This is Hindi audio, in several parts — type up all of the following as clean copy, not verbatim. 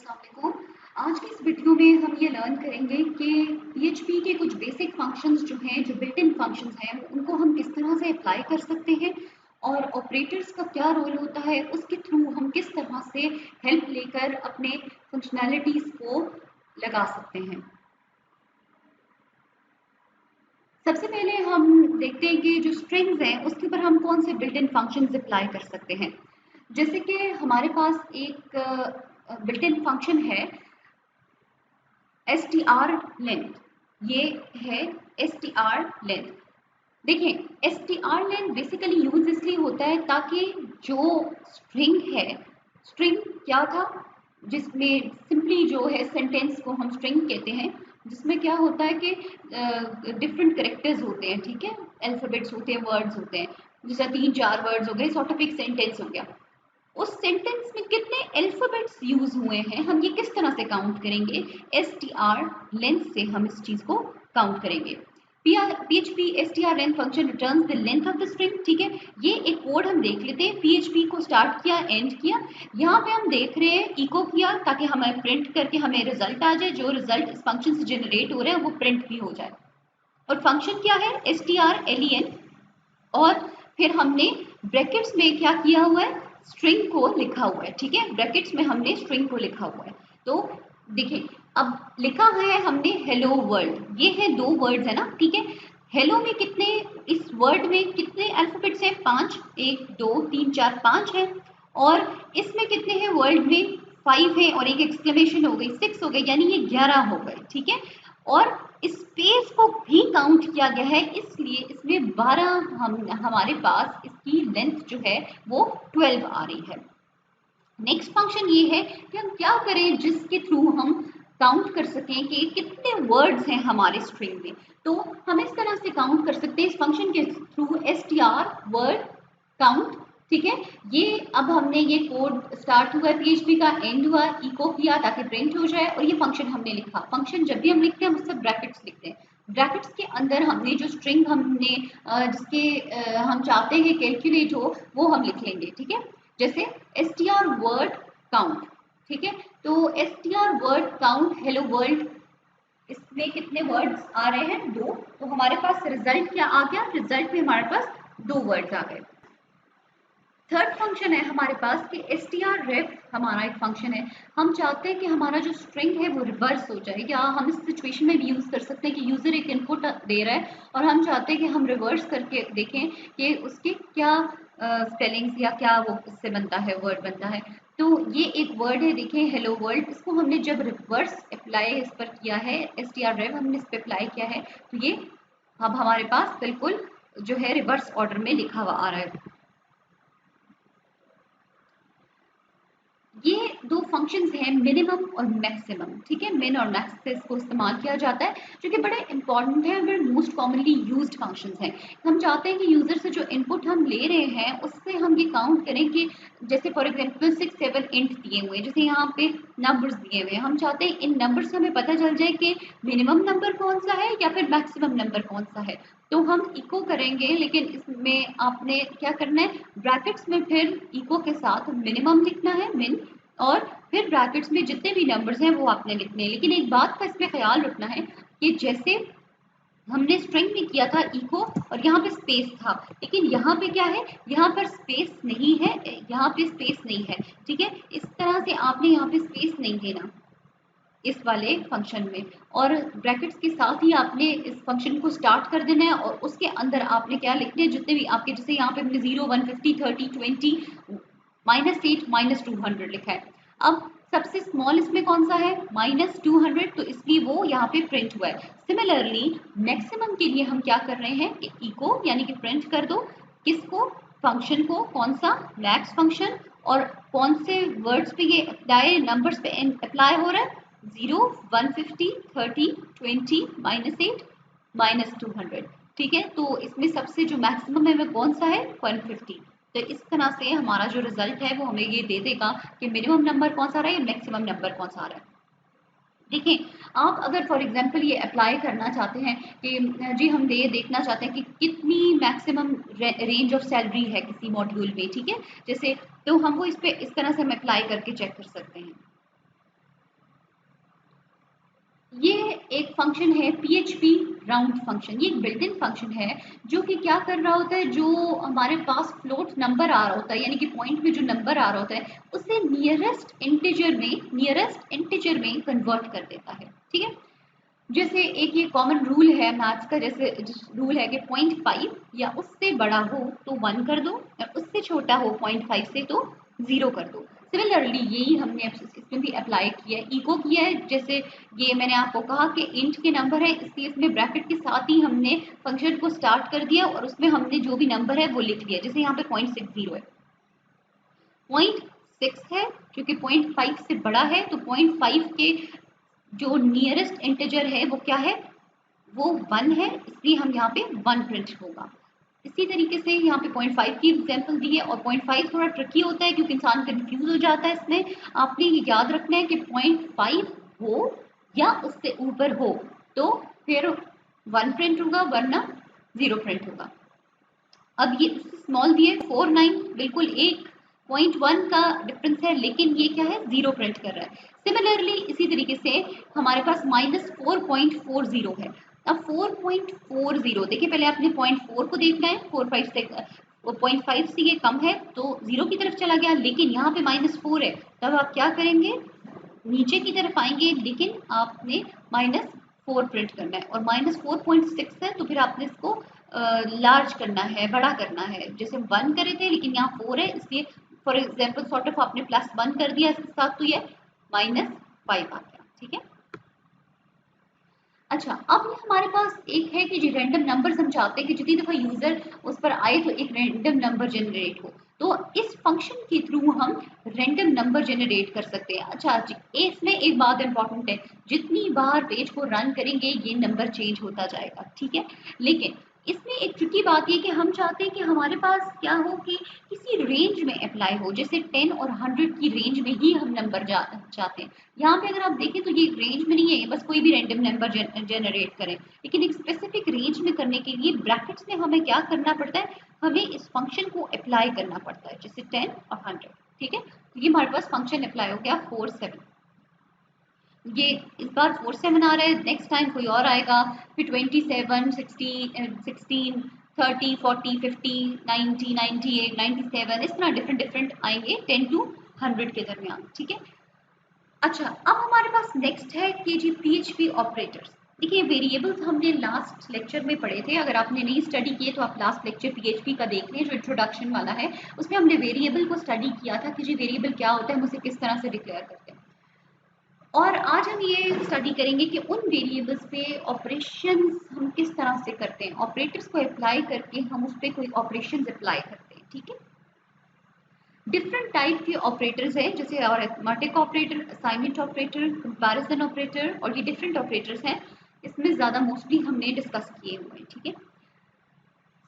अस्सलामुअलैकुम। आज की इस वीडियो में हम ये लर्न करेंगे कि PHP के कुछ बेसिक फंक्शंस जो हैं, जो बिल्ट इन फंक्शंस हैं, उनको हम किस तरह से अप्लाई कर सकते हैं और ऑपरेटर्स का क्या रोल होता है, उसके थ्रू हम किस तरह से हेल्प लेकर अपने फंक्शनैलिटीज़ को लगा सकते हैं। सबसे पहले हम देखते हैं कि जो स्ट्रिंग्स हैं उसके ऊपर हम कौन से बिल्ट इन फंक्शंस अप्लाई कर सकते हैं। जैसे कि हमारे पास एक बिल्ट इन फंक्शन है str लेंथ। ये है str लेंथ। देखें, str लेंथ बेसिकली यूज इसलिए होता है ताकि जो स्ट्रिंग है, स्ट्रिंग क्या था, जिसमें सिंपली जो है सेंटेंस को हम स्ट्रिंग कहते हैं, जिसमें क्या होता है कि डिफरेंट करेक्टर्स होते हैं, ठीक है, अल्फाबेट्स होते हैं, वर्ड्स होते हैं, जैसे 3-4 वर्ड्स हो गए, सॉर्ट ऑफ एक सेंटेंस हो गया। उस सेंटेंस में कितने अल्फाबेट्स यूज हुए हैं हम ये किस तरह से काउंट करेंगे, str लेंथ से हम इस चीज को काउंट करेंगे। PHP str length function returns the length of the string. ठीक है, ये एक कोड हम देख लेते हैं। PHP को स्टार्ट किया, एंड किया, यहाँ पे हम देख रहे हैं इको किया ताकि हमें प्रिंट करके हमें रिजल्ट आ जाए, जो रिजल्ट इस फंक्शन से जनरेट हो रहा है वो प्रिंट भी हो जाए। और फंक्शन क्या है, str len। और फिर हमने ब्रैकेट्स में क्या किया हुआ है, स्ट्रिंग को लिखा हुआ है। ठीक है, ब्रैकेट्स में हमने स्ट्रिंग को लिखा हुआ है। तो देखिए, अब लिखा है हमने हेलो वर्ल्ड, ये है 2 वर्ड्स है ना। ठीक है, हेलो में कितने, इस वर्ड में कितने अल्फाबेट्स हैं, 5, 1 2 3 4 5 है। और इसमें कितने हैं, वर्ल्ड में 5 है और एक एक्सक्लेमेशन हो गई, 6 हो गई, यानी ये 11 हो गए। ठीक है, और स्पेस को भी काउंट किया गया है, इसलिए इसमें 12 हमारे पास इसकी लेंथ जो है वो 12 आ रही है। नेक्स्ट फंक्शन ये है कि हम क्या करें जिसके थ्रू हम काउंट कर सकें कि कितने वर्ड्स हैं हमारे स्ट्रिंग में। तो हम इस तरह से काउंट कर सकते हैं इस फंक्शन के थ्रू, str वर्ड काउंट। ठीक है, ये अब हमने ये कोड स्टार्ट हुआ है PHP का, एंड हुआ, इको किया ताकि प्रिंट हो जाए, और ये फंक्शन हमने लिखा। फंक्शन जब भी हम लिखते हैं हम उससे ब्रैकेट्स लिखते हैं। ब्रैकेट्स के अंदर हमने जो स्ट्रिंग हमने जिसके हम चाहते हैं कैलकुलेट हो वो हम लिख लेंगे। ठीक है, जैसे str वर्ड काउंट। ठीक है, तो str word count hello world, इसमें कितने वर्ड्स आ रहे हैं, 2। तो हमारे पास रिजल्ट क्या आ गया, रिजल्ट में हमारे पास 2 वर्ड्स आ गए। थर्ड फंक्शन है हमारे पास कि strref हमारा एक फंक्शन है। हम चाहते हैं कि हमारा जो स्ट्रिंग है वो रिवर्स हो जाए, या हम इस सिचुएशन में भी यूज़ कर सकते हैं कि यूज़र एक इनपुट दे रहा है और हम चाहते हैं कि हम रिवर्स करके देखें कि उसके क्या स्पेलिंग्स या क्या वो उससे बनता है, वर्ड बनता है। तो ये एक वर्ड है, देखें, हेलो वर्ल्ड, इसको हमने जब रिवर्स अप्लाई इस पर किया है, strref हमने इस पर अप्लाई किया है, तो ये अब हमारे पास बिल्कुल जो है रिवर्स ऑर्डर में लिखा हुआ आ रहा है। ये 2 फंक्शंस हैं, मिनिमम और मैक्सिमम। ठीक है, मिन और मैक्स से इसको इस्तेमाल किया जाता है, जो कि बड़े इंपॉर्टेंट है, बड़े मोस्ट कॉमनली यूज्ड फंक्शंस हैं। हम चाहते हैं कि यूजर से जो इनपुट हम ले रहे हैं उससे हम ये काउंट करें कि जैसे फॉर एग्जांपल 6 7 इंट दिए हुए हैं, जैसे यहाँ पे नंबर्स दिए हुए हैं, हम चाहते हैं इन नंबर से हमें पता चल जाए कि मिनिमम नंबर कौन सा है या फिर मैक्सिमम नंबर कौन सा है। तो हम इको करेंगे, लेकिन इसमें आपने क्या करना है, ब्रैकेट्स में फिर इको के साथ मिनिमम लिखना है, मिन, और फिर ब्रैकेट्स में जितने भी नंबर्स हैं वो आपने लिखने हैं। लेकिन एक बात का इसमें ख्याल रखना है कि जैसे हमने स्ट्रिंग में किया था इको और यहाँ पे स्पेस था, लेकिन यहाँ पे क्या है, यहाँ पर स्पेस नहीं है, यहाँ पे स्पेस नहीं है। ठीक है, इस तरह से आपने यहाँ पे स्पेस नहीं देना इस वाले फंक्शन में, और ब्रैकेट्स के साथ ही आपने इस फंक्शन को स्टार्ट कर देना है, और उसके अंदर आपने क्या लिखने हैं, जितने भी आपके, जैसे यहाँ पे हमने 0 150 30 20 -8 -200 लिखा है। अब सबसे स्मॉल इसमें कौन सा है, -200, तो इसलिए वो यहाँ पे प्रिंट हुआ है। सिमिलरली मैक्सिमम के लिए हम क्या कर रहे हैं कि इको यानी कि प्रिंट कर दो, किसको, फंक्शन को, कौन सा, मैक्स फंक्शन, और कौन से वर्ड्स पे ये अप्लाई, नंबर्स पे अप्लाई हो रहा है, 0 150 30 20 -8 -200। ठीक है, तो इसमें सबसे जो मैक्सिमम है वो कौन सा है, 150। तो इस तरह से हमारा जो रिजल्ट है वो हमें ये दे देगा कि मिनिमम नंबर कौन सा आ रहा है या मैक्सिमम नंबर कौन सा आ रहा है। देखिए, आप अगर फॉर एग्जांपल ये अप्लाई करना चाहते हैं कि जी हम ये देखना चाहते हैं कि कितनी मैक्सिमम रेंज ऑफ सैलरी है किसी मॉड्यूल में, ठीक है, जैसे, तो हम वो इस पे इस तरह से हम अप्लाई करके चेक कर सकते हैं। एक फंक्शन है PHP राउंड फंक्शन। ये एक बिल्ट इन फंक्शन है जो कि क्या कर रहा होता है, जो हमारे पास फ्लोट नंबर आ रहा होता है यानी कि पॉइंट में जो नंबर आ रहा होता है उसे नियरेस्ट इंटीजर में कन्वर्ट कर देता है। ठीक है, जैसे एक ये कॉमन रूल है मैथ्स का, जैसे रूल है कि 0.5 या उससे बड़ा हो तो 1 कर दो और उससे छोटा हो 0.5 से तो 0 कर दो। सिमिलरली यही हमने इसमें भी अप्लाई किया है, इको किया है। जैसे ये मैंने आपको कहा कि इंट के नंबर है, इसलिए इसमें ब्रैकेट के साथ ही हमने फंक्शन को स्टार्ट कर दिया और उसमें हमने जो भी नंबर है वो लिख लिया। जैसे यहाँ पे 0.60 है, 0.6 है क्योंकि 0.5 से बड़ा है तो 0.5 के जो नियरेस्ट इंटीजर है वो क्या है, वो 1 है, इसलिए हम यहाँ पे 1 प्रिंट होगा। इसी तरीके से यहाँ पे 0.5 की एग्जांपल दी है। और 0.5 थोड़ा ट्रिकी होता है क्योंकि इंसान कंफ्यूज हो जाता है इसमें। आपने ये याद रखना है कि 0.5 हो या उससे ऊपर हो तो फिर 1 प्रिंट होगा वरना 0 प्रिंट होगा। अब ये स्मॉल दिए 49, बिल्कुल एक 0.1 का डिफरेंस है लेकिन ये क्या है, 0 प्रिंट कर रहा है। सिमिलरली इसी तरीके से हमारे पास -4.40 है। अब 4.40 देखिए, पहले आपने 0.4 को देखना है, 4.5 से 0.5 से ये कम है तो 0 की तरफ चला गया, लेकिन यहाँ पे -4 है तब आप क्या करेंगे, नीचे की तरफ आएंगे, लेकिन आपने -4 प्रिंट करना है। और -4.6 है तो फिर आपने इसको लार्ज करना है, बड़ा करना है। जैसे 1 करे थे लेकिन यहाँ 4 है, इसलिए फॉर एग्जाम्पल सॉर्ट ऑफ आपने +1 कर दिया इसके साथ तो ये -5 आ गया। ठीक है, अच्छा अब ये हमारे पास एक है कि जो रैंडम नंबर्स हम चाहते हैं कि जितनी दफ़ा यूज़र उस पर आए तो एक रैंडम नंबर जनरेट हो, तो इस फंक्शन के थ्रू हम रैंडम नंबर जनरेट कर सकते हैं। अच्छा जी, इसमें एक बात इंपॉर्टेंट है, जितनी बार पेज को रन करेंगे ये नंबर चेंज होता जाएगा। ठीक है, लेकिन इसमें एक ट्रिकी बात ये कि हम चाहते हैं कि हमारे पास क्या हो कि किसी रेंज में अप्लाई हो, जैसे 10 और 100 की रेंज में ही हम नंबर चाहते हैं। यहाँ पे अगर आप देखें तो ये रेंज में नहीं है, ये बस कोई भी रैंडम नंबर जनरेट करें, लेकिन एक स्पेसिफिक रेंज में करने के लिए ब्रैकेट्स में हमें क्या करना पड़ता है, हमें इस फंक्शन को अप्लाई करना पड़ता है, जैसे 10 और 100। ठीक है, तो ये हमारे पास फंक्शन अप्लाई हो गया 47। ये इस बार 47 आ रहा है, नेक्स्ट टाइम कोई और आएगा, फिर 27, 16, 30, 40, 50, 90, 98, 97, इस तरह डिफरेंट आएंगे 10 to 100 के दरमियान। ठीक है, अच्छा अब हमारे पास नेक्स्ट है कि जी PHP ऑपरेटर्स। देखिए वेरिएबल्स हमने लास्ट लेक्चर में पढ़े थे, अगर आपने नहीं स्टडी किए तो आप लास्ट लेक्चर PHP का देख लें जो इंट्रोडक्शन वाला है, उसमें हमने वेरिएबल को स्टडी किया था कि जी वेरिएबल क्या होता है, हम उसे किस तरह से डिक्लेयर करते हैं। और आज हम ये स्टडी करेंगे कि उन वेरिएबल्स पे ऑपरेशंस हम किस तरह से करते हैं, ऑपरेटर्स को अप्लाई करके हम उस पर कोई ऑपरेशंस अप्लाई करते हैं। ठीक है, डिफरेंट टाइप के ऑपरेटर्स हैं, जैसे arithmetic operator, assignment operator, comparison operator, और ये डिफरेंट ऑपरेटर्स हैं, इसमें ज़्यादा मोस्टली हमने डिस्कस किए हुए हैं। ठीक है,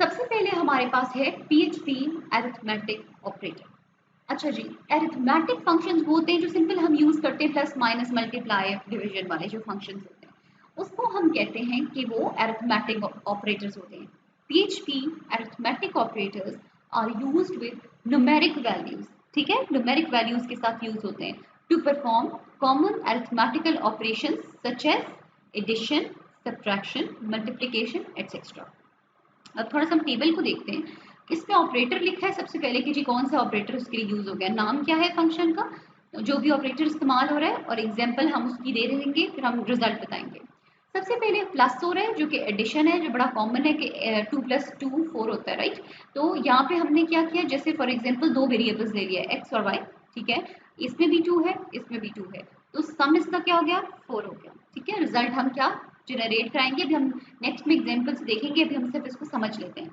सबसे पहले हमारे पास है PHP अरिथमेटिक ऑपरेटर। अच्छा जी, अरिथमेटिक फंक्शंस वो होते हैं जो सिंपल हम यूज़ करते हैं, प्लस माइनस मल्टीप्लाई डिवीजन वाले जो फंक्शंस होते हैं, उसको हम कहते हैं कि वो अरिथमेटिक ऑपरेटर्स होते हैं। PHP arithmetic operators are used with numeric values. ठीक है, न्यूमेरिक वैल्यूज के साथ यूज होते हैं to perform common arithmetical operations such as addition, subtraction, multiplication etcetera. अब थोड़ा सा हम टेबल को देखते हैं, इसमें ऑपरेटर लिखा है सबसे पहले कि जी कौन सा ऑपरेटर उसके लिए यूज हो गया, नाम क्या है फंक्शन का, जो भी ऑपरेटर इस्तेमाल हो रहा है, और एग्जांपल हम उसकी दे देंगे, फिर हम रिजल्ट बताएंगे। सबसे पहले प्लस हो रहा है जो कि एडिशन है, जो बड़ा कॉमन है कि 2 + 2 4 होता है, राइट। तो यहाँ पे हमने क्या किया, जैसे फॉर एग्जाम्पल दो वेरिएबल्स ले लिया एक्स और वाई। ठीक है, इसमें भी 2 है, इसमें भी 2 है, तो सम इसका क्या हो गया, 4 हो गया। ठीक है, रिजल्ट हम क्या जनरेट कराएंगे, अभी हम नेक्स्ट में एग्जाम्पल्स देखेंगे, अभी हम सिर्फ इसको समझ लेते हैं।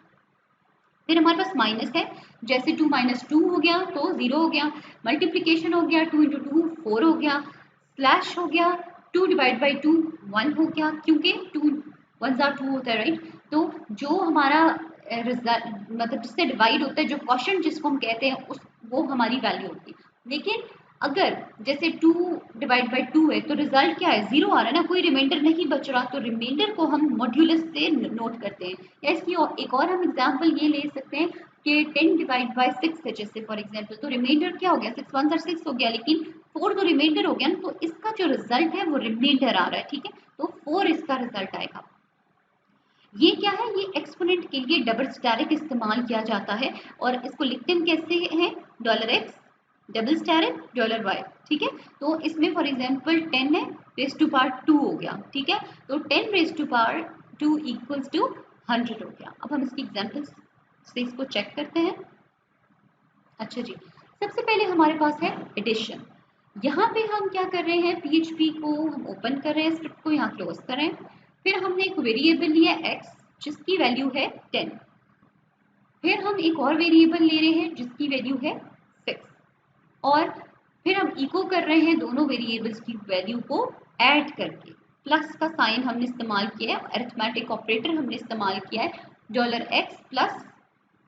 फिर हमारे पास माइनस है, जैसे 2 - 2 हो गया तो 0 हो गया, मल्टीप्लिकेशन हो गया 2 × 2 4 हो गया, स्लैश हो गया 2 / 2 1 हो गया, क्योंकि 2 1 2 होता है, राइट। तो जो हमारा रिजल्ट मतलब जिससे डिवाइड होता है, जो क्वोशंट जिसको हम कहते हैं, उस वो हमारी वैल्यू होगी। लेकिन अगर जैसे 2 / 2 है तो रिजल्ट क्या है, 0 आ रहा है ना, कोई रिमाइंडर नहीं बच रहा, तो रिमाइंडर को हम मॉड्यूलस से नोट करते हैं। या इसकी एक और हम एग्जांपल ये ले सकते हैं कि 10 / 6 है, जैसे फॉर एग्जांपल, तो रिमाइंडर क्या हो गया, 6 1 6 हो गया, लेकिन 4 तो रिमाइंडर हो गया ना, तो इसका जो रिजल्ट है वो रिमाइंडर आ रहा है। ठीक है, तो 4 इसका रिजल्ट आएगा। ये क्या है, ये एक्सपोनेंट के लिए डबल स्टेरिक इस्तेमाल किया जाता है और इसको लिखते हम कैसे हैं, $x डबल स्टेरिक $y, ठीक है। तो इसमें फॉर एग्जांपल 10 है, रेज टू पावर 2 हो गया, ठीक है। तो 10 raise to power 2 equals to 100 हो गया। अब हम इसकी एग्जांपल्स से इसको चेक करते हैं। अच्छा जी, सबसे पहले हमारे पास है एडिशन। यहाँ पे हम क्या कर रहे हैं, PHP को हम ओपन कर रहे हैं, स्क्रिप्ट को यहाँ क्लोज कर रहे हैं। फिर हमने एक वेरिएबल लिया x जिसकी वैल्यू है 10। फिर हम एक और वेरिएबल ले रहे हैं जिसकी वैल्यू है 6 और फिर हम इको कर रहे हैं दोनों वेरिएबल्स की वैल्यू को ऐड करके। प्लस का साइन हमने इस्तेमाल किया है, अरिथमेटिक ऑपरेटर हमने इस्तेमाल किया है, $x प्लस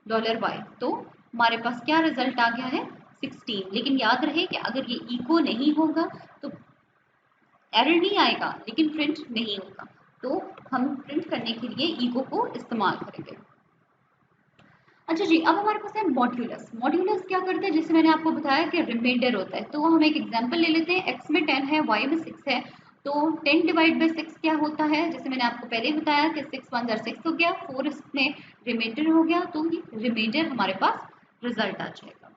$y। तो हमारे पास क्या रिजल्ट आ गया है, 16। लेकिन याद रहे कि अगर ये इको नहीं होगा तो एरर नहीं आएगा लेकिन प्रिंट नहीं होगा, तो हम प्रिंट करने के लिए इको को इस्तेमाल करेंगे। अच्छा जी, अब हमारे पास है मॉड्यूलस। मॉड्यूलस क्या करता है, जैसे मैंने आपको बताया कि रिमाइंडर होता है। तो हम एक एग्जांपल ले लेते हैं, x में 10 है, y में 6 है। तो 10 डिवाइड बाई 6 क्या होता है, जैसे मैंने आपको पहले बताया कि 6 1 जार 6 हो गया, 4 इसमें रिमाइंडर हो गया, तो ये रिमाइंडर हमारे पास रिजल्ट आ जाएगा।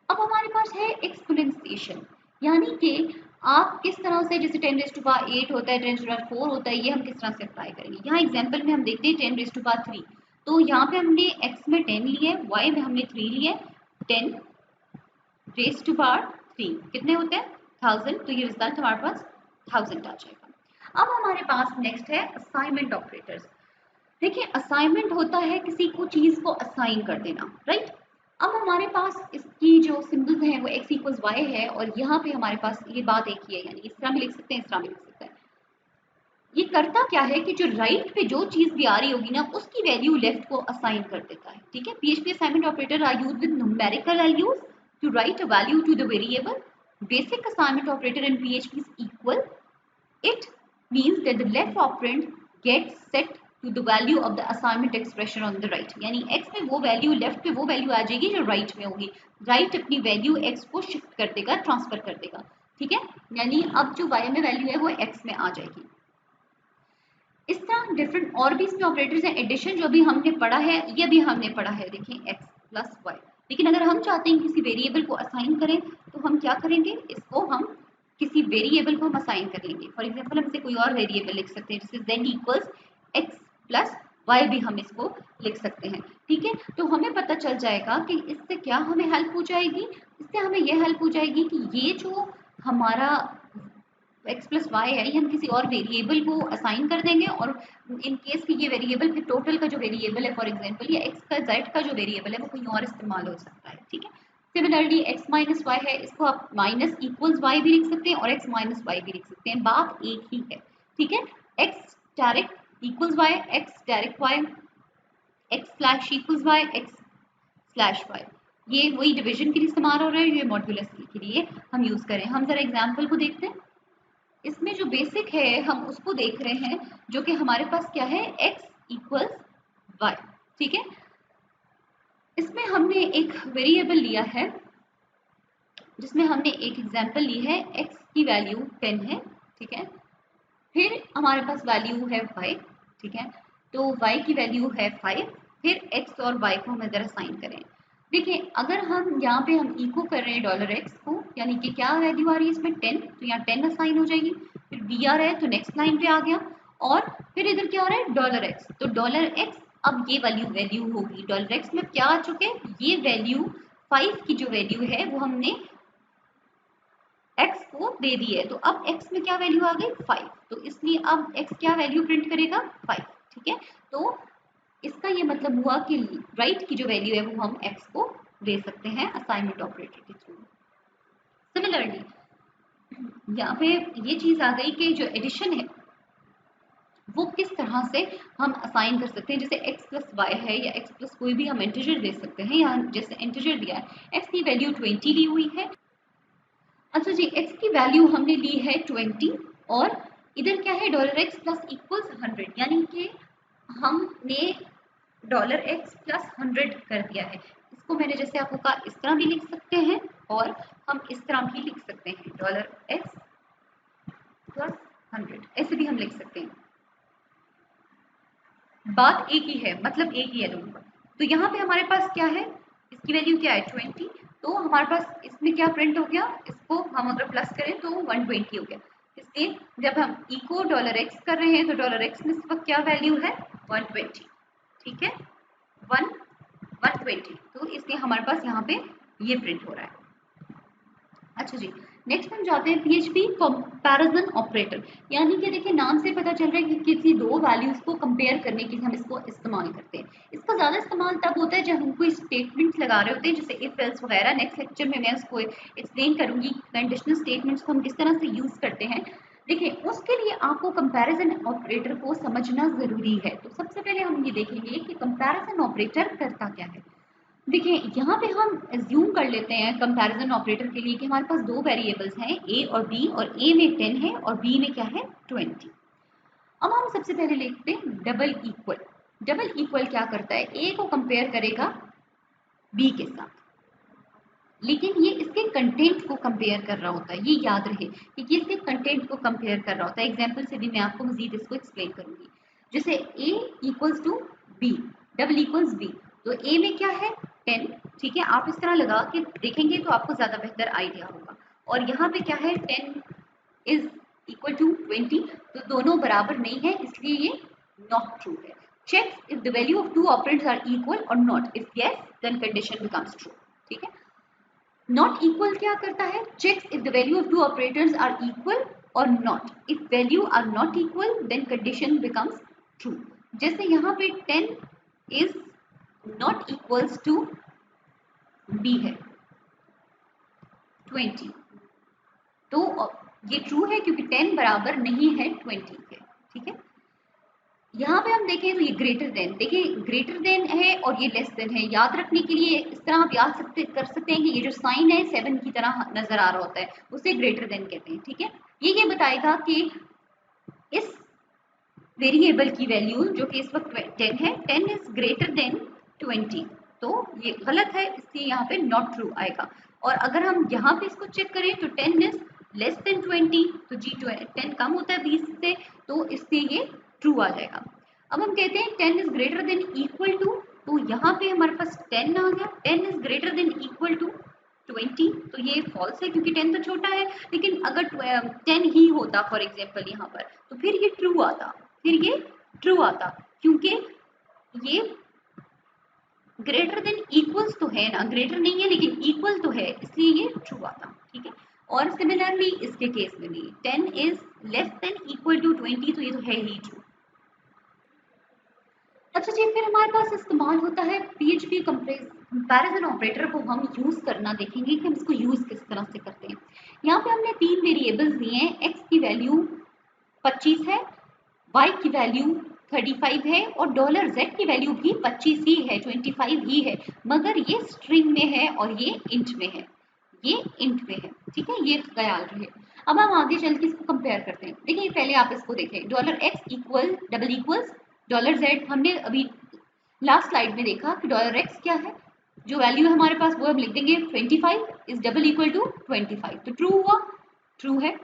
अब हमारे पास है एक्सपोनेंशिएशन, यानी कि आप किस तरह से, जैसे 10 रेज़ टू पावर 8 होता है, 10 रेज़ टू पावर 4 होता है, ये हम किस तरह से अप्लाई करेंगे। यहाँ एग्जांपल में हम देखते हैं 10 रेज़ टू पावर 3। तो यहाँ पे हमने x में 10 लिए, y में हमने 3 लिए। 10 रेज़ टू पावर 3 कितने होते हैं, 1000। तो ये रिजल्ट हमारे पास 1000 आ जाएगा। अब हमारे पास नेक्स्ट है असाइनमेंट ऑपरेटर्स। देखिए, असाइनमेंट होता है किसी को चीज़ को असाइन कर देना, राइट। अब हमारे पास इसकी जो सिंबल्स हैं वो x इक्वल्स y है और यहाँ पे हमारे पास ये बात एक ही है, यानी इस तरह भी लिख सकते हैं, इस तरह भी लिख सकते हैं। ये करता क्या है कि जो राइट पे जो चीज़ भी आ रही होगी ना, उसकी वैल्यू लेफ्ट को असाइन कर देता है, ठीक है। PHP assignment operator are used with numerical values to write a value to the variable. Basic assignment operator in PHP is equal. It means that the left operand gets set to the value of the assignment expression on the right। यानी x में वो वैल्यू, लेफ्ट पे वो वैल्यू आ जाएगी जो राइट में होगी। राइट अपनी वैल्यू x को शिफ्ट कर देगा, ट्रांसफर कर देगा, ठीक है। यानी अब जो y में वैल्यू है वो x में आ जाएगी। इस तरह डिफरेंट और भी इसमें ऑपरेटर्स हैं। एडिशन जो भी हमने पढ़ा है, ये भी हमने पढ़ा है, देखिए x प्लस वाई। लेकिन अगर हम चाहते हैं किसी वेरिएबल को असाइन करें तो हम क्या करेंगे, इसको हम किसी वेरिएबल को हम असाइन कर लेंगे। फॉर एग्जांपल हम इसे कोई और वेरिएबल लिख सकते हैं, जैसे z equals x plus y भी हम इसको लिख सकते हैं, ठीक है। तो हमें पता चल जाएगा कि इससे क्या हमें हेल्प हो जाएगी, इससे हमें यह हेल्प हो जाएगी कि ये जो हमारा x प्लस वाई है, ये हम किसी और वेरिएबल को असाइन कर देंगे और इन केस कि ये वेरिएबल फिर टोटल का जो वेरिएबल है, फॉर एग्जांपल या x का z का जो वेरिएबल है वो कहीं और इस्तेमाल हो सकता है, ठीक है। सिमिलरली x माइनस वाई है, इसको आप माइनस इक्वल्स वाई भी लिख सकते हैं और x माइनस वाई भी लिख सकते हैं, बात एक ही है, ठीक है। x direct equals y, x direct y, x slash equals y, x slash y, ये वही डिवीजन के लिए इस्तेमाल हो रहा है, ये मॉड्यूलस के लिए हम यूज करें। हम जरा एग्जाम्पल को देखते हैं। इसमें जो बेसिक है हम उसको देख रहे हैं, जो कि हमारे पास क्या है, x इक्वल्स वाई, ठीक है। इसमें हमने एक वेरिएबल लिया है जिसमें हमने एक एग्जांपल ली है, x की वैल्यू 10 है, ठीक है। फिर हमारे पास वैल्यू है y, ठीक है। तो y की वैल्यू है 5। फिर x और y को हम इधर असाइन करें। देखिए, अगर हम यहाँ पे हम इको कर रहे हैं $x को, यानी कि क्या वैल्यू आ रही है इसमें 10, तो यहाँ 10 असाइन हो जाएगी। फिर b आ रहा है तो नेक्स्ट लाइन पे आ गया, और फिर इधर क्या हो रहा है $x, तो $x अब ये वैल्यू होगी। $x में क्या आ चुके, ये वैल्यू 5 की जो वैल्यू है वो हमने x को दे दी है, तो अब x में क्या वैल्यू आ गई 5, तो इसलिए अब x क्या वैल्यू प्रिंट करेगा 5, ठीक है। तो इसका ये मतलब हुआ कि राइट की जो वैल्यू है वो हम x को दे सकते हैं असाइनमेंट ऑपरेटर के थ्रू। सिमिलरली यहाँ पे ये चीज आ गई कि जो एडिशन है वो किस तरह से हम असाइन कर सकते हैं। जैसे x प्लस वाई है या x प्लस कोई भी हम इंटीजर दे सकते हैं, यहाँ जैसे इंटीजर दिया है, x की वैल्यू 20 ली हुई है। अच्छा जी, x की वैल्यू हमने ली है 20 और इधर क्या है $x प्लस इक्वल्स 100, यानी कि हमने $x प्लस 100 कर दिया है। इसको मैंने जैसे आपको कहा इस तरह भी लिख सकते हैं और हम इस तरह भी लिख सकते हैं, $x प्लस 100, ऐसे भी हम लिख सकते हैं। बात एक ही है, मतलब एक ही है दोनों का। तो यहाँ पे हमारे पास क्या है, इसकी वैल्यू क्या है 20, तो हमारे पास इसमें क्या प्रिंट हो गया, इसको हम अगर प्लस करें तो 120 हो गया। इसलिए जब हम इको $x कर रहे हैं तो $x में इस वक्त क्या वैल्यू है 120, ठीक है 120, तो इसलिए हमारे पास यहाँ पे ये प्रिंट हो रहा है। अच्छा जी, नेक्स्ट हम जाते हैं PHP कंपैरिजन ऑपरेटर, यानी कि देखिए नाम से पता चल रहा है कि किसी दो वैल्यूज को कंपेयर करने के लिए हम इसको इस्तेमाल करते हैं। इसका ज़्यादा इस्तेमाल तब होता है जब हम कोई स्टेटमेंट्स लगा रहे होते हैं, जैसे इफ एल्स वगैरह। नेक्स्ट लेक्चर में मैं उसको एक्सप्लेन करूंगी कंडीशनल स्टेटमेंट्स को हम किस तरह से यूज़ करते हैं। देखिए उसके लिए आपको कंपैरिजन ऑपरेटर को समझना ज़रूरी है। तो सबसे पहले हम ये देखेंगे कि कंपैरिजन ऑपरेटर करता क्या है। देखिए यहाँ पे हम एज्यूम कर लेते हैं कंपैरिजन ऑपरेटर के लिए कि हमारे पास दो वेरिएबल्स हैं a और b, और a में 10 है और b में क्या है 20। अब हम सबसे पहले लिखते हैं डबल इक्वल। डबल इक्वल क्या करता है, a को कंपेयर करेगा b के साथ, लेकिन ये इसके कंटेंट को कंपेयर कर रहा होता है। ये याद रहे कि ये इसके कंटेंट को कंपेयर कर रहा होता है। एग्जाम्पल से भी मैं आपको मजीद इसको एक्सप्लेन करूंगी। जैसे a equals to b, double equals b, तो a में क्या है 10, ठीक है। आप इस तरह लगा के देखेंगे तो आपको ज़्यादा बेहतर आइडिया होगा। और यहाँ पे क्या है 10 इज इक्वल टू 20, तो दोनों बराबर नहीं है, इसलिए ये नॉट ट्रू है। Check if the value of two operands are equal और not, if yes then condition becomes true, ठीक है। नॉट इक्वल क्या करता है, checks if the value of two operators are equal और not, if value are not equal then condition becomes true. जैसे यहाँ पे 10 is not equals to b है 20, तो ये ट्रू है क्योंकि 10 बराबर नहीं है 20 के, ठीक है। यहाँ पे हम देखें तो ये ग्रेटर देन, देखिए ग्रेटर देन है और ये लेस देन है। याद रखने के लिए इस तरह आप याद कर सकते हैं कि ये जो साइन है 7 की तरह नजर आ रहा होता है, उसे ग्रेटर देन कहते हैं, ठीक है। ये बताएगा कि इस वेरिएबल की वैल्यू जो कि इस वक्त 10 है, 10 इज ग्रेटर देन 20, तो ये गलत है, इसलिए यहाँ पे नॉट ट्रू आएगा। और अगर हम यहाँ पे इसको चेक करें तो 10 इज लेस देन 20, तो जी 10 कम होता है 20 से, तो इसलिए ये ट्रू आ जाएगा। अब हम कहते हैं 10 is greater than equal to, तो यहाँ पे हमारे पास 10 आ गया। 10 is greater than equal to 20, तो ये फॉल्स है क्योंकि 10 तो छोटा है। लेकिन अगर 10 ही होता फॉर एग्जाम्पल यहाँ पर, तो फिर ये ट्रू आता, क्योंकि ये ग्रेटर देन इक्वल्स तो है ना, ग्रेटर नहीं है लेकिन इक्वल तो है, इसलिए ये ट्रू आता, ठीक है। और सिमिलरली इसके केस में भी 10 is less than equal to 20, तो ये तो है ही ट्रू। अच्छा जी, फिर हमारे पास इस्तेमाल होता है PHP कंपैरिजन ऑपरेटर को हम यूज़ करना देखेंगे कि हम इसको यूज़ किस तरह से करते हैं। यहाँ पे हमने तीन वेरिएबल्स दिए हैं, x की वैल्यू 25 है, y की वैल्यू 35 है और $z की वैल्यू भी 25 ही है, 25 ही है, मगर ये स्ट्रिंग में है और ये इंट में है, ठीक है, ये ख्याल रहे। अब हम आगे चल के इसको कंपेयर करते हैं। देखिए पहले आप इसको देखें, $x equal double equals $z, हमने अभी लास्ट स्लाइड में देखा कि $x क्या है, जो वैल्यू है हमारे पास वो हम लिख देंगे 25 इज डबल इक्वल टू 25, तो ट्रू हुआ, ट्रू है।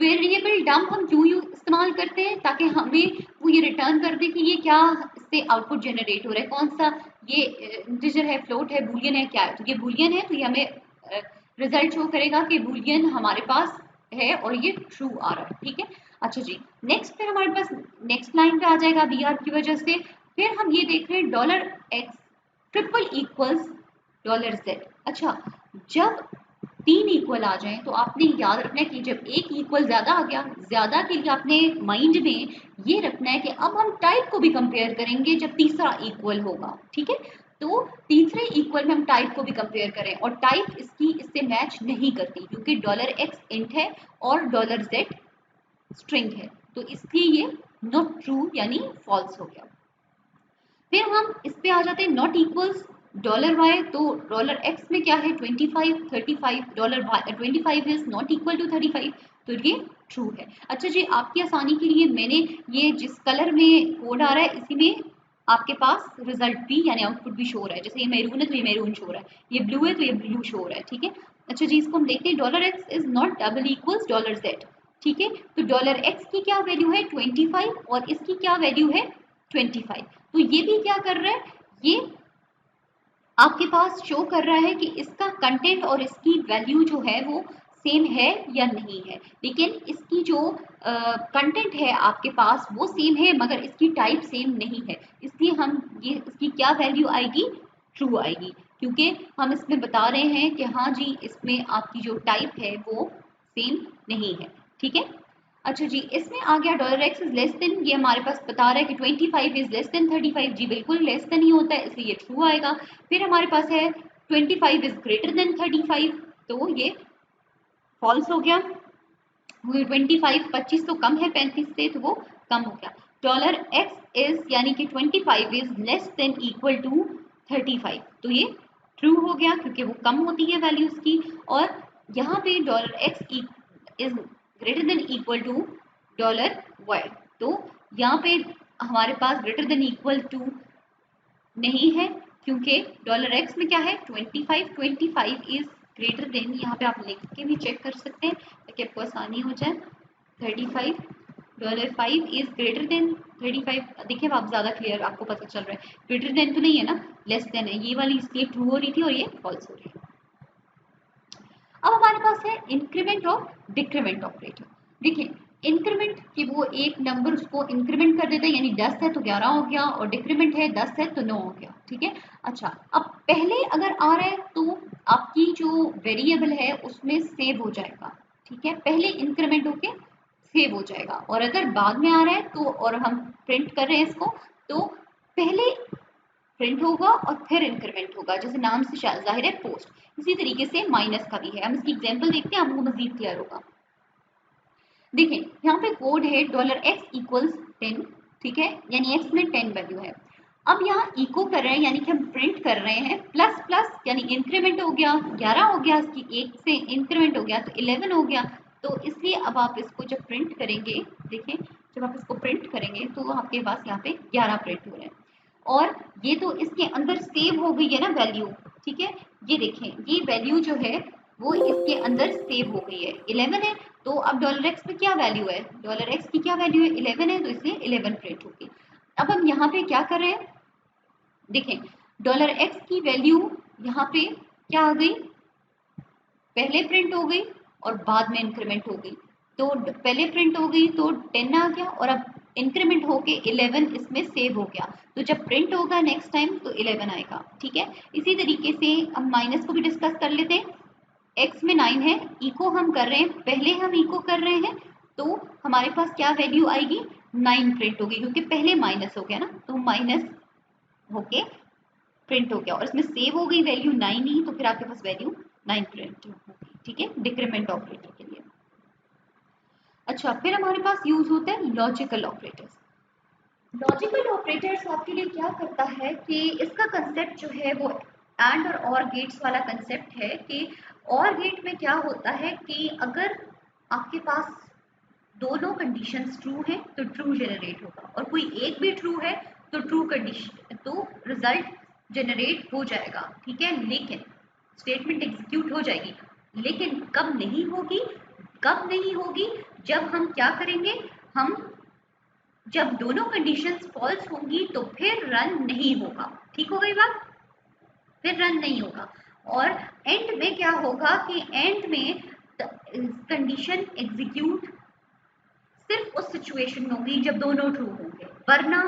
वेरिएबल डंप हम क्यों इस्तेमाल करते हैं, ताकि हमें वो ये रिटर्न कर दे कि ये क्या इससे आउटपुट जनरेट हो रहा है, कौन सा ये इंटीजर है, फ्लोट है, बूलियन है, क्या है। तो ये बूलियन है, तो ये हमें रिजल्ट शो करेगा कि बूलियन हमारे पास है और ये ट्रू आ रहा है, ठीक है। अच्छा जी, नेक्स्ट फिर हमारे पास नेक्स्ट लाइन पे आ जाएगा बी आर की वजह से। फिर हम ये देख रहे हैं $x ट्रिपल इक्वल्स $z। अच्छा, जब तीन इक्वल आ जाएं तो आपने याद रखना है कि जब एक इक्वल ज्यादा आ गया, ज्यादा के लिए आपने माइंड में ये रखना है कि अब हम टाइप को भी कंपेयर करेंगे जब तीसरा इक्वल होगा, ठीक है। तो तीसरे इक्वल में हम टाइप को भी कंपेयर करें और टाइप इसकी इससे मैच नहीं करती क्योंकि $x इंट है और $z स्ट्रिंग है, तो इसलिए ये नॉट ट्रू यानी फॉल्स हो गया। फिर हम इस पे आ जाते हैं नॉट इक्वल्स $y, तो $x में क्या है 25, 35, $25 इज नॉट इक्वल टू 35, तो ये ट्रू है। अच्छा जी, आपकी आसानी के लिए मैंने ये जिस कलर में कोड आ रहा है इसी में आपके पास रिजल्ट भी यानी आउटपुट भी शो हो रहा है। जैसे ये मैरून है तो ये मैरून शो हो रहा है, ये ब्लू है तो ये ब्लू शो हो रहा है, ठीक है। अच्छा जी, इसको हम देखते हैं $x is not double equals $z, ठीक है। तो डॉलर एक्स की क्या वैल्यू है 25 और इसकी क्या वैल्यू है 25। तो ये भी क्या कर रहा है, ये आपके पास शो कर रहा है कि इसका कंटेंट और इसकी वैल्यू जो है वो सेम है या नहीं है। लेकिन इसकी जो कंटेंट है आपके पास वो सेम है मगर इसकी टाइप सेम नहीं है, इसलिए हम ये इसकी क्या वैल्यू आएगी, ट्रू आएगी, क्योंकि हम इसमें बता रहे हैं कि हाँ जी इसमें आपकी जो टाइप है वो सेम नहीं है। ठीक है। अच्छा जी, इसमें आ गया dollar x is less then, ये हमारे पास बता रहा है कि 25 इज लेस देन 35। जी बिल्कुल लेस देन ही होता है इसलिए ये ट्रू आएगा। फिर हमारे पास है 25 इज ग्रेटर देन 35, तो ये फॉल्स हो गया। 25 तो कम है 35 से, तो वो कम हो गया। डॉलर एक्स इज यानी कि 25 is less than equal to 35, तो ये ट्रू हो गया क्योंकि वो कम होती है वैल्यूज की। और यहाँ पे dollar x is greater than equal to dollar y, तो यहाँ पे हमारे पास ग्रेटर देन इक्वल टू नहीं है क्योंकि डॉलर एक्स में क्या है 25 इज ग्रेटर देन, यहाँ पे आप लिख के भी चेक कर सकते हैं ताकि आपको आसानी हो जाए। 35 डॉलर 5 इज ग्रेटर देन 35, देखिए आप ज़्यादा क्लियर आपको पता चल रहा है, ग्रेटर देन तो नहीं है ना, लेस देन है, ये वाली इसलिए ट्रू हो रही थी और ये फॉल्स हो रही है। अब हमारे पास है इंक्रीमेंट और डिक्रीमेंट ऑपरेटर। देखिए इंक्रीमेंट कि वो एक नंबर उसको इंक्रीमेंट कर देता है, यानी 10 है तो 11 हो गया, और डिक्रीमेंट है 10 है तो 9 हो गया। ठीक है। अच्छा, अब पहले अगर आ रहा है तो आपकी जो वेरिएबल है उसमें सेव हो जाएगा। ठीक है, पहले इंक्रीमेंट होके सेव हो जाएगा, और अगर बाद में आ रहा है तो, और हम प्रिंट कर रहे हैं इसको, तो पहले प्रिंट होगा और फिर इंक्रीमेंट होगा, जैसे नाम से जाहिर है पोस्ट। इसी तरीके से माइनस का भी है, हम इसकी एग्जांपल देखते हैं आपको मजीद क्लियर होगा। देखें यहाँ पे कोड है डॉलर एक्स इक्वल्स 10, ठीक है, यानी एक्स में 10 वैल्यू है। अब यहाँ इको कर रहे हैं यानी कि हम प्रिंट कर रहे हैं प्लस प्लस, यानी इंक्रीमेंट हो गया 11 हो गया, इसकी 1 से इंक्रीमेंट हो गया तो 11 हो गया। तो इसलिए अब आप इसको जब प्रिंट करेंगे, देखें जब आप इसको प्रिंट करेंगे तो आपके पास यहाँ पे 11 प्रिंट हो रहे हैं, और ये तो इसके अंदर सेव हो गई है ना वैल्यू। ठीक है, ये देखें ये वैल्यू जो है वो इसके अंदर सेव हो गई है, 11 है। तो अब डॉलर एक्स में क्या वैल्यू है, डॉलर एक्स की क्या वैल्यू है 11 है, तो इसलिए 11 प्रिंट होगी। अब हम यहाँ पे क्या कर रहे हैं, देखें डॉलर एक्स की वैल्यू यहाँ पे क्या आ गई, पहले प्रिंट हो गई और बाद में इंक्रीमेंट हो गई। तो पहले प्रिंट हो गई तो 10 आ गया, और अब इंक्रीमेंट होके 11 इसमें सेव हो गया, तो जब प्रिंट होगा नेक्स्ट टाइम तो 11 आएगा। ठीक है, इसी तरीके से हम माइनस को भी डिस्कस कर लेते हैं। एक्स में 9 है, इको हम कर रहे हैं, पहले हम इको कर रहे हैं तो हमारे पास क्या वैल्यू आएगी 9 प्रिंट होगी, क्योंकि पहले माइनस हो गया ना, तो माइनस होके प्रिंट हो गया, और इसमें सेव हो गई वैल्यू 9 ही, तो फिर आपके पास वैल्यू 9 प्रिंट होगी। ठीक है, डिक्रीमेंट ऑपरेटर के लिए। अच्छा, फिर हमारे पास यूज होता है लॉजिकल ऑपरेटर्स। लॉजिकल ऑपरेटर्स आपके लिए क्या करता है कि इसका कंसेप्ट जो है वो एंड और गेट्स वाला कंसेप्ट है, कि और गेट में क्या होता है कि अगर आपके पास दोनों कंडीशंस ट्रू हैं तो ट्रू जनरेट होगा, और कोई एक भी ट्रू है तो ट्रू कंडीशन तो रिजल्ट जनरेट हो जाएगा। ठीक है, लेकिन स्टेटमेंट एग्जीक्यूट हो जाएगी, लेकिन कब नहीं होगी, कब नहीं होगी, जब हम क्या करेंगे, हम जब दोनों कंडीशंस फॉल्स होंगी तो फिर रन नहीं होगा। ठीक हो गई बात, फिर रन नहीं होगा। और एंड में क्या होगा कि एंड में कंडीशन एग्जीक्यूट सिर्फ उस सिचुएशन में होगी जब दोनों ट्रू होंगे, वरना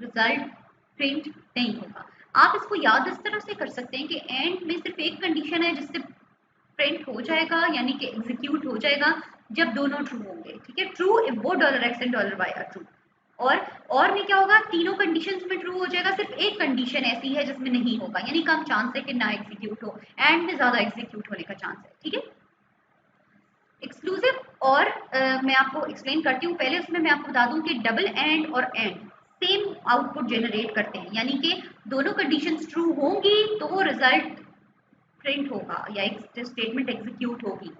रिजल्ट प्रिंट नहीं होगा। आप इसको याद इस तरह से कर सकते हैं कि एंड में सिर्फ एक कंडीशन है जिससे प्रिंट हो जाएगा, यानी कि एग्जीक्यूट हो जाएगा जब दोनों ट्रू होंगे। ठीक है, true if both dollar x and dollar y are true. और में क्या होगा, तीनों कंडीशंस में ट्रू हो जाएगा, सिर्फ एक कंडीशन ऐसी है जिसमें नहीं होगा, यानी कम चांस है कि ना एग्जीक्यूट हो, एंड में ज्यादा एग्जीक्यूट होने का चांस है। ठीक है, एक्सक्लूसिव और मैं आपको एक्सप्लेन करती हूँ पहले, उसमें मैं आपको बता दूं कि डबल एंड और एंड सेम आउटपुट जनरेट करते हैं, यानी कि दोनों कंडीशंस ट्रू होंगी तो रिजल्ट प्रिंट होगा या एक स्टेटमेंट एग्जीक्यूट होगी।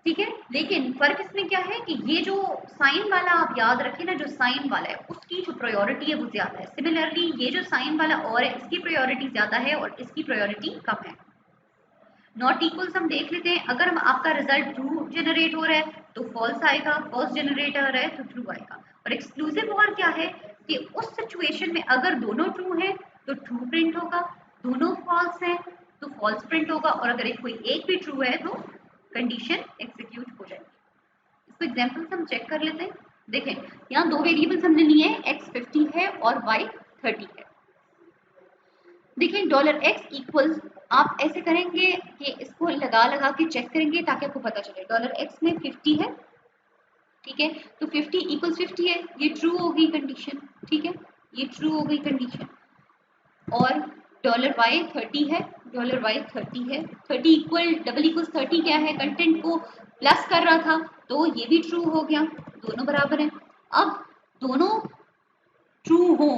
ठीक है, लेकिन फर्क इसमें क्या है कि ये जो साइन वाला आप याद रखें ना, जो साइन वाला है उसकी जो प्रायोरिटी है वो ज्यादा है। सिमिलरली ये जो साइन वाला और है इसकी प्रायोरिटी ज्यादा है और इसकी प्रायोरिटी कम है। नॉट इक्वल्स हम देख लेते हैं, अगर हम आपका रिजल्ट ट्रू जनरेट हो रहा है तो फॉल्स आएगा, फर्स्ट जनरेट आ रहा है तो ट्रू आएगा। और एक्सक्लूसिव और क्या है कि उस सिचुएशन में अगर दोनों ट्रू है तो ट्रू प्रिंट होगा, दोनों फॉल्स है तो फॉल्स प्रिंट होगा, और अगर कोई एक भी ट्रू है तो कंडीशन एग्जीक्यूट हो जाएगी। इसको एग्जाम्पल्स हम चेक कर लेते हैं। देखें यहाँ दो वेरिएबल्स हमने लिए हैं, x 50 है और y 30 है। देखिए $x इक्वल्स, आप ऐसे करेंगे कि इसको लगा लगा के चेक करेंगे ताकि आपको पता चले। $x में 50 है, ठीक है, तो 50 इक्वल्स 50 है, ये ट्रू हो गई कंडीशन, ठीक है, ये ट्रू हो गई कंडीशन। और $y 30 है, $y 30 है, 30 इक्वल डबल इक्वल्स 30 क्या है, कंटेंट को प्लस कर रहा था, तो ये भी ट्रू हो गया, दोनों बराबर हैं। अब दोनों ट्रू हो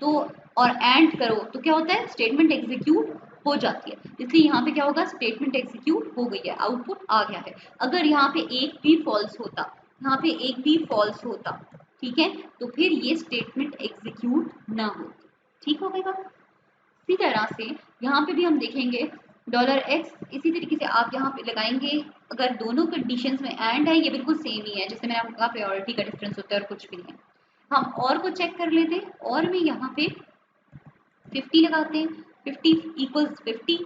तो और एंड करो तो क्या होता है, स्टेटमेंट एग्जीक्यूट हो जाती है, इसलिए यहाँ पे क्या होगा, स्टेटमेंट एग्जीक्यूट हो गई है, आउटपुट आ गया है। अगर यहाँ पे एक भी फॉल्स होता, यहाँ पे एक भी फॉल्स होता, ठीक है, तो फिर ये स्टेटमेंट एग्जीक्यूट ना होती। ठीक हो गई बात। इसी तरह से यहाँ पे भी हम देखेंगे $x, इसी तरीके से आप यहाँ पे लगाएंगे, अगर दोनों कंडीशंस में एंड है, ये बिल्कुल सेम ही है, जैसे मैंने आपको कहा प्रायोरिटी का डिफरेंस होता है और कुछ भी नहीं है। हम और को चेक कर लेते हैं, और में यहाँ पे 50 लगाते हैं, 50 इक्वल्स 50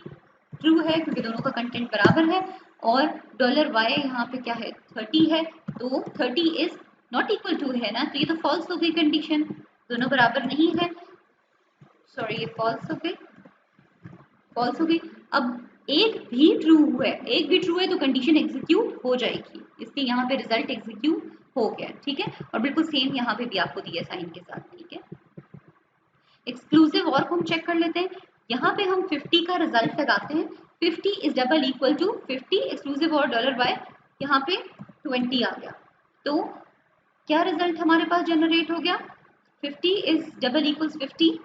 ट्रू है क्योंकि दोनों का कंटेंट बराबर है, और $y यहाँ पे क्या है, 30 है, तो 30 इज नॉट इक्वल टू है ना, तो ये तो फॉल्स हो गई कंडीशन, दोनों बराबर नहीं है, सॉरी ये फॉल्स हो गई, फॉल्स हो गई। अब एक भी ट्रू है, एक भी ट्रू है तो कंडीशन एग्जीक्यूट हो जाएगी, इसलिए यहाँ पे रिजल्ट एग्जीक्यूट हो गया, ठीक है, और बिल्कुल सेम यहाँ पे भी आपको दिया साइन के साथ, ठीक है। एक्सक्लूसिव और को हम चेक कर लेते हैं, यहाँ पे हम 50 का रिजल्ट लगाते हैं, 50 is double equal to 50, exclusive और $y यहाँ पे 20 आ गया, तो क्या रिजल्ट हमारे पास जनरेट हो गया, 50 इज डबल इक्वल्स 50,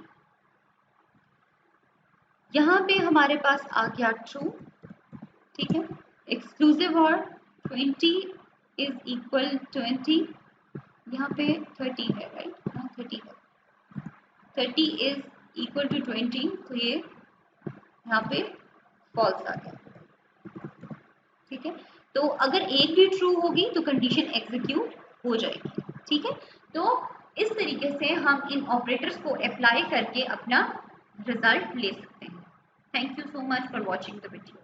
यहाँ पे हमारे पास आ गया ट्रू, ठीक है, एक्सक्लूसिव और 20 इज इक्वल 20, यहाँ पे 30 है, राइट, हाँ 30 है, 30 इज इक्वल टू 20, तो ये यहाँ पे फॉल्स आ गया, ठीक है, तो अगर एक भी ट्रू होगी तो कंडीशन एग्जीक्यूट हो जाएगी, ठीक है। तो इस तरीके से हम इन ऑपरेटर्स को अप्लाई करके अपना रिजल्ट ले सकते हैं। Thank you so much for watching the video.